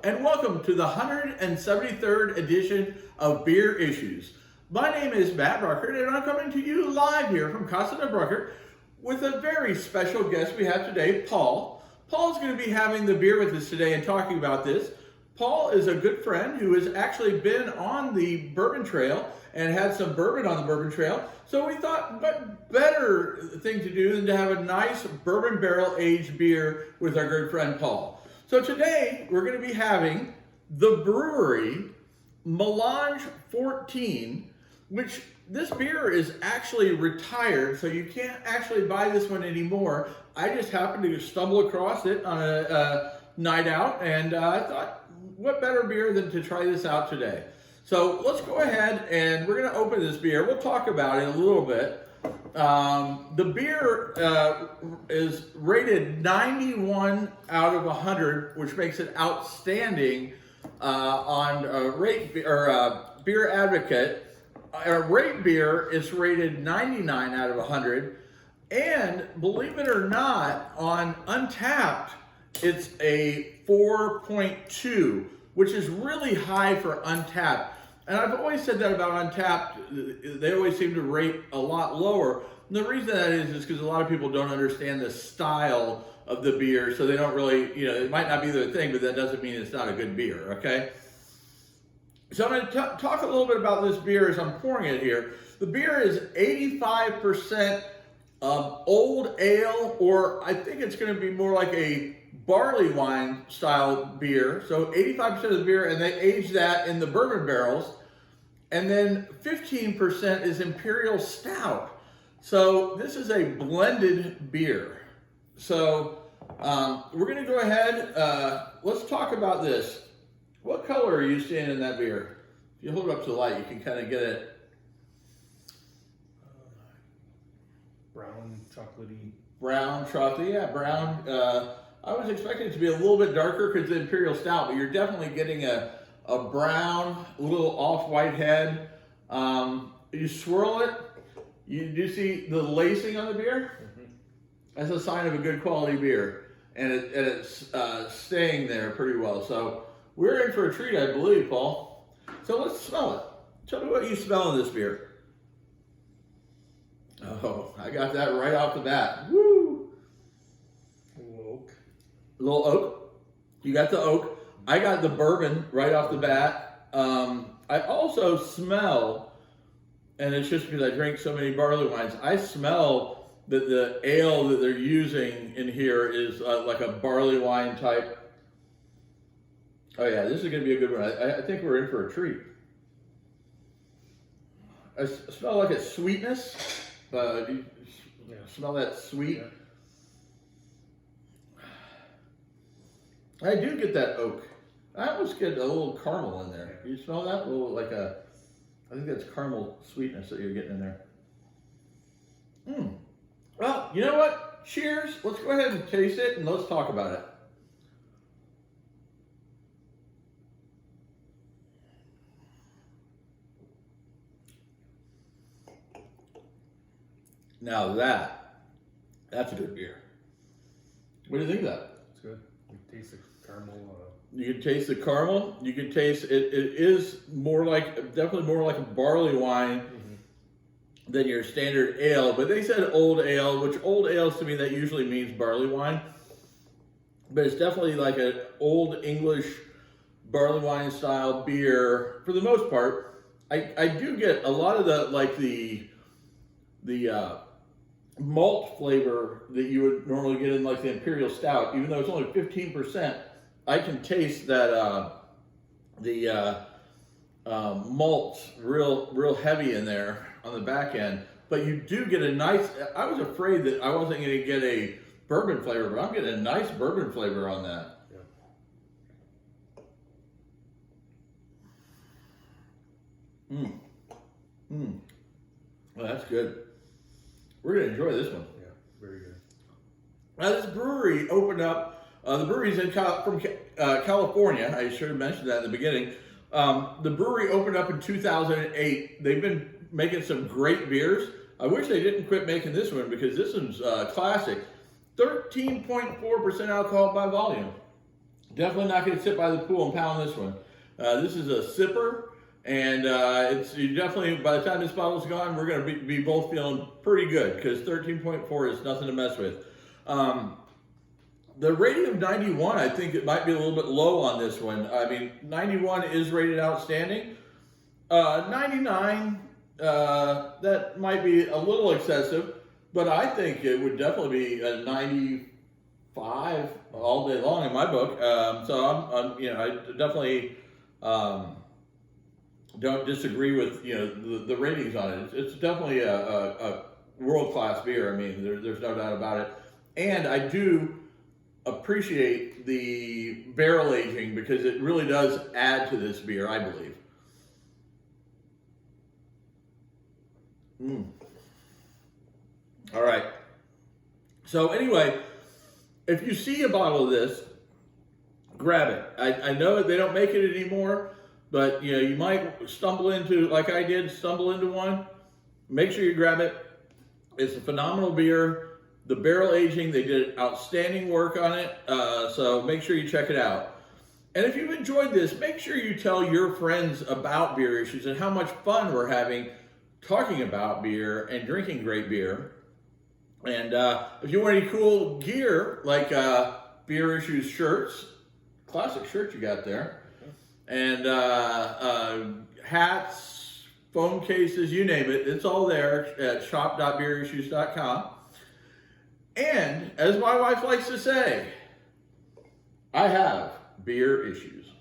and welcome to the 173rd edition of Beer Issues. My name is Matt Bruckert, and I'm coming to you live here from Casa de Bruckert with a very special guest we have today, Paul. Paul's going to be having the beer with us today and talking about this. Paul is a good friend who has actually been on the Bourbon Trail and had some bourbon on the Bourbon Trail. So we thought, what better thing to do than to have a nice bourbon barrel aged beer with our good friend Paul. So today we're going to be having the Bruery Melange 14, which this beer is actually retired, so you can't actually buy this one anymore. I just happened to stumble across it on a night out, and I thought, what better beer than to try this out today? So let's go ahead and we're going to open this beer. We'll talk about it a little bit. The beer is rated 91 out of 100, which makes it outstanding on Beer Advocate. Rate Beer is rated 99 out of 100, and believe it or not, on Untapped, it's a 4.2, which is really high for Untapped. And I've always said that about Untapped. They always seem to rate a lot lower. And the reason that is because a lot of people don't understand the style of the beer, so they don't really, it might not be their thing, but that doesn't mean it's not a good beer, okay? So I'm going to talk a little bit about this beer as I'm pouring it here. The beer is 85% old ale, or I think it's going to be more like a barley wine style beer. So 85% of the beer, and they age that in the bourbon barrels. And then 15% is imperial stout. So this is a blended beer. So we're going to go ahead. Let's talk about this. What color are you seeing in that beer? If you hold it up to the light, you can kind of get it. Brown, chocolatey. Brown, chocolate, yeah, brown. I was expecting it to be a little bit darker because the imperial stout, but you're definitely getting a brown, a little off-white head. You swirl it. You do see the lacing on the beer? Mm-hmm. That's a sign of a good quality beer, and it's staying there pretty well. So we're in for a treat, I believe, Paul. So let's smell it. Tell me what you smell in this beer. Oh, I got that right off the bat. Woo! A little oak. A little oak. You got the oak. I got the bourbon right off the bat. I also smell, and it's just because I drink so many barley wines, I smell that the ale that they're using in here is like a barley wine type. Oh yeah, this is going to be a good one. I think we're in for a treat. I smell like a sweetness. Do you smell that sweet? Yeah. I do get that oak. I almost get a little caramel in there. You smell that? A little like I think that's caramel sweetness that you're getting in there. Well, you know what? Cheers. Let's go ahead and taste it and let's talk about it. Now that's a good beer. What do you think of that? It's good. You can taste the caramel. You can taste the caramel. You can taste it. It is definitely more like a barley wine than your standard ale. But they said old ale, which old ales to me that usually means barley wine. But it's definitely like an old English barley wine style beer for the most part. I do get a lot of the malt flavor that you would normally get in like the imperial stout, even though it's only 15%. I can taste that malt's real heavy in there on the back end. But you do get a nice. I was afraid that I wasn't going to get a bourbon flavor, but I'm getting a nice bourbon flavor on that. Well, that's good. We're going to enjoy this one. Yeah, very good. Now, this brewery opened up, the brewery's from California. I should have mentioned that in the beginning. The brewery opened up in 2008. They've been making some great beers. I wish they didn't quit making this one because this one's classic. 13.4% alcohol by volume. Definitely not going to sit by the pool and pound this one. This is a sipper, and it's you definitely, by the time this bottle's gone, we're going to be both feeling pretty good, because 13.4 is nothing to mess with. The rating of 91, I think it might be a little bit low on this one. I mean, 91 is rated outstanding. 99, that might be a little excessive, but I think it would definitely be a 95 all day long in my book. So I'm I definitely don't disagree with the ratings on it. It's definitely a world-class beer. I mean, there's no doubt about it. And I do appreciate the barrel aging, because it really does add to this beer, I believe. All right. So anyway, if you see a bottle of this, grab it. I know that they don't make it anymore, but you might stumble into, like I did, stumble into one. Make sure you grab it. It's a phenomenal beer. The barrel aging, they did outstanding work on it. So make sure you check it out. And if you've enjoyed this, make sure you tell your friends about Beer Issues and how much fun we're having talking about beer and drinking great beer. And if you want any cool gear, like Beer Issues shirts, classic shirt you got there, and hats, phone cases, you name it, it's all there at shop.beerissues.com. And as my wife likes to say, I have beer issues.